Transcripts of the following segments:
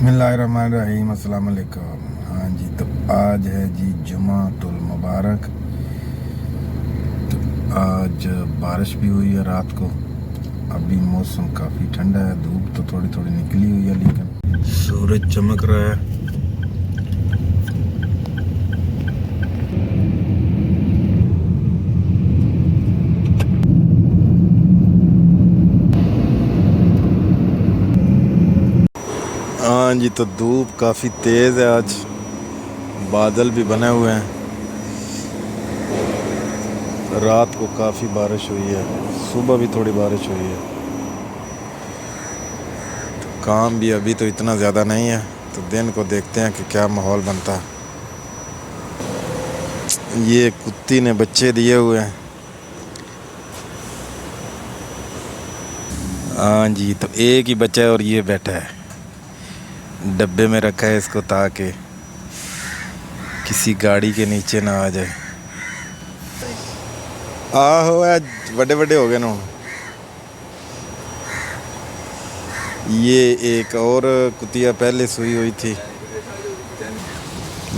बिस्मिल्लाहिर्रहमानिर्रहीम, अस्सलाम वालेकुम। हाँ जी, तो आज है जी जुमातुल मुबारक। तो आज बारिश भी हुई है रात को। अभी मौसम काफ़ी ठंडा है, धूप तो थोड़ी थोड़ी निकली हुई है लेकिन सूरज चमक रहा है। हाँ जी, तो धूप काफ़ी तेज़ है आज, बादल भी बने हुए हैं। रात को काफ़ी बारिश हुई है, सुबह भी थोड़ी बारिश हुई है। तो काम भी अभी तो इतना ज़्यादा नहीं है, तो दिन को देखते हैं कि क्या माहौल बनता है। ये कुत्ती ने बच्चे दिए हुए हैं। हाँ जी, तो एक ही बच्चा है और ये बैठा है, डब्बे में रखा है इसको ताकि किसी गाड़ी के नीचे ना आ जाए। आहो, आज बड़े बड़े हो गए ना। ये एक और कुतिया पहले सोई हुई थी।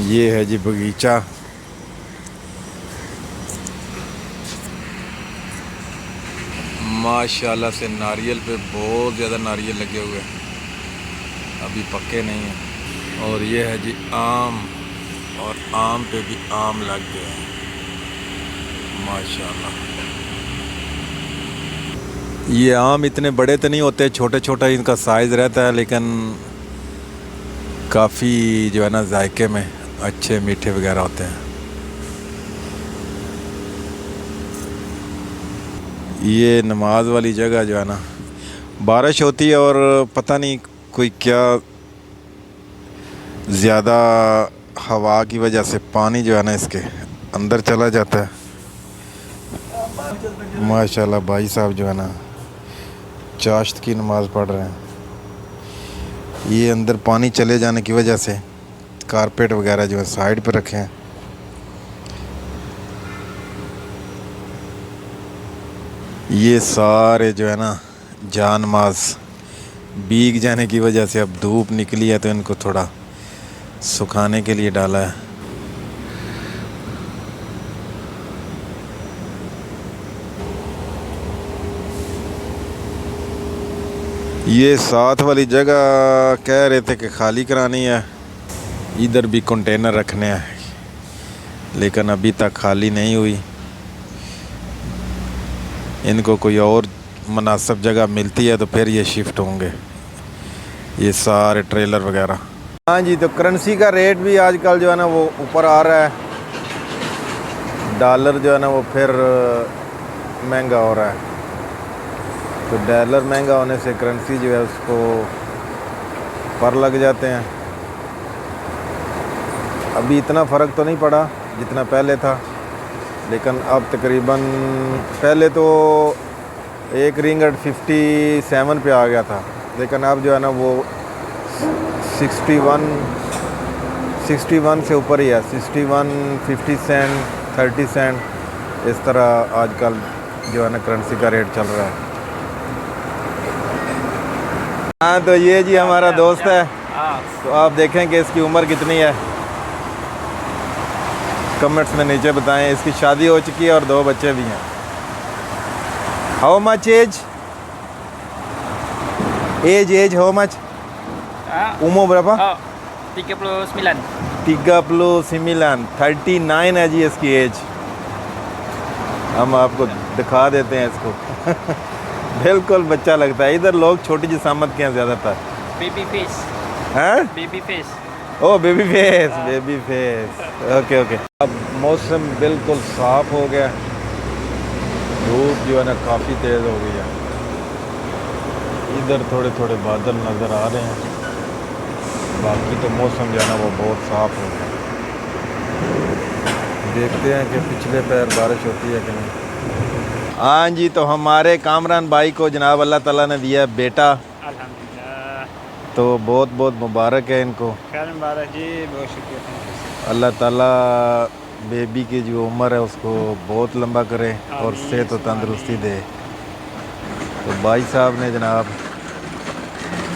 ये है जी बगीचा। माशाल्लाह से नारियल पे बहुत ज़्यादा नारियल लगे हुए हैं, अभी पक्के नहीं हैं। और ये है जी आम, और आम पे भी आम लग गए हैं माशाल्लाह। ये आम इतने बड़े तो नहीं होते, छोटे छोटा इनका साइज़ रहता है, लेकिन काफ़ी जो है ना जायके में अच्छे मीठे वगैरह होते हैं। ये नमाज वाली जगह जो है ना, बारिश होती है और पता नहीं कोई क्या ज़्यादा हवा की वजह से पानी जो है ना इसके अंदर चला जाता है। माशाल्लाह भाई साहब जो है ना चाश्त की नमाज़ पढ़ रहे हैं। ये अंदर पानी चले जाने की वजह से कारपेट वगैरह जो है साइड पे रखे हैं। ये सारे जो है ना जानमाज भीग जाने की वजह से अब धूप निकली है तो इनको थोड़ा सुखाने के लिए डाला है। ये साथ वाली जगह कह रहे थे कि खाली करानी है, इधर भी कंटेनर रखने हैं, लेकिन अभी तक खाली नहीं हुई। इनको कोई और मुनासिब जगह मिलती है तो फिर ये शिफ्ट होंगे, ये सारे ट्रेलर वगैरह। हाँ जी, तो करेंसी का रेट भी आजकल जो है ना वो ऊपर आ रहा है। डॉलर जो है ना वो फिर महंगा हो रहा है। तो डॉलर महंगा होने से करेंसी जो है उसको पर लग जाते हैं। अभी इतना फ़र्क तो नहीं पड़ा जितना पहले था, लेकिन अब तकरीबन पहले तो एक रिंगट 57 पे आ गया था, लेकिन अब जो है ना वो 61 से ऊपर ही है। 61, 50 सेंट, 30 सेंट, इस तरह आजकल जो है ना करेंसी का रेट चल रहा है। हाँ, तो ये जी हमारा दोस्त है, तो आप देखें कि इसकी उम्र कितनी है, कमेंट्स में नीचे बताएं। इसकी शादी हो चुकी है और 2 बच्चे भी हैं। How much age? Age how much? Umur berapa? 39. 39, 39 है जी इसकी एज। हम आपको दिखा देते हैं इसको। बिल्कुल बच्चा लगता है। इधर लोग छोटी जिसामत के हैं ज़्यादातर। Baby face. हैं? Baby face. ओ baby face, baby face. Okay okay. अब मौसम बिल्कुल साफ़ हो गया, धूप जो है ना काफ़ी तेज़ हो गई है। इधर थोड़े थोड़े बादल नज़र आ रहे हैं, बाकी तो मौसम जो है ना वो बहुत साफ़ हो गया। देखते हैं कि पिछले पैर बारिश होती है कि नहीं। हाँ जी, तो हमारे कामरान भाई को जनाब अल्लाह ताला ने दिया बेटा, अल्हम्दुलिल्लाह। तो बहुत बहुत मुबारक है इनको। खैर मुबारक जी, बहुत शुक्रिया। अल्लाह ताला बेबी की जो उम्र है उसको बहुत लंबा करे और सेहत और तंदरुस्ती दे। तो भाई साहब ने जनाब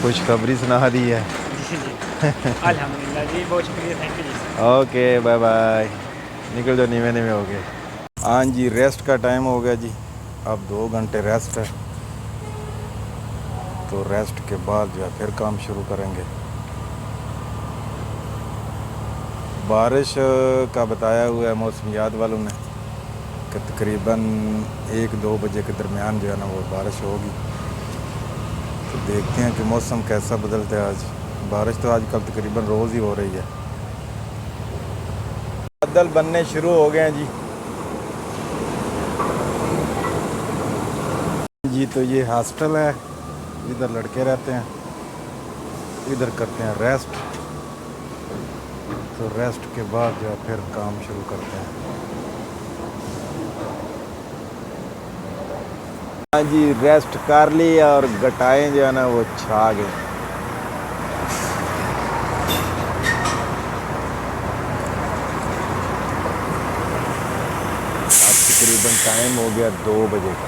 खुशखबरी सुना दी है। अल्हम्दुलिल्लाह जी, बहुत शुक्रिया, थैंक यू जी सर। Okay bye bye. निकल जाओ, नीवे नीवे हो गए। हाँ जी, रेस्ट का टाइम हो गया जी। अब 2 घंटे रेस्ट है, तो रेस्ट के बाद जो है फिर काम शुरू करेंगे। बारिश का बताया हुआ है मौसमियात वालों ने कि तकरीबन 1-2 बजे के दरमियान जो है ना वो बारिश होगी। तो देखते हैं कि मौसम कैसा बदलता है आज। बारिश तो आजकल तकरीबन रोज़ ही हो रही है। बादल बनने शुरू हो गए हैं जी। जी तो ये हॉस्टल है, इधर लड़के रहते हैं, इधर करते हैं रेस्ट। तो रेस्ट के बाद जो है फिर काम शुरू करते हैं। हाँ जी, रेस्ट कर ली और घटाएं जो है ना वो छा गए। अब तकरीबन टाइम हो गया 2 बजे का।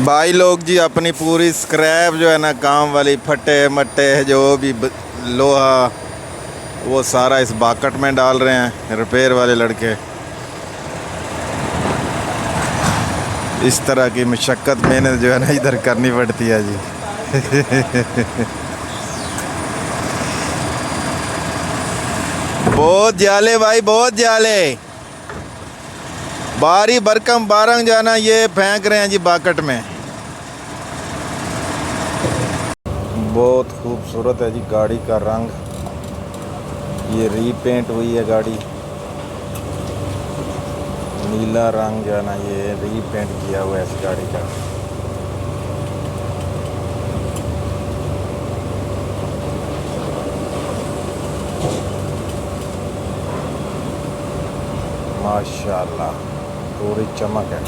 भाई लोग जी अपनी पूरी स्क्रैप जो है ना काम वाली फटे मट्टे जो भी लोहा वो सारा इस बाकट में डाल रहे हैं रिपेयर वाले लड़के। इस तरह की मशक्क़त मेहनत जो है ना इधर करनी पड़ती है जी। बहुत जाले भाई, बहुत जाले। बारी बरकम बारंग जो है ना ये फेंक रहे हैं जी बाकट में। बहुत खूबसूरत है जी गाड़ी का रंग, ये रीपेंट हुई है गाड़ी। नीला रंग जो है ना ये रीपेंट किया हुआ है इस गाड़ी का। माशाल्लाह पूरी चमक है।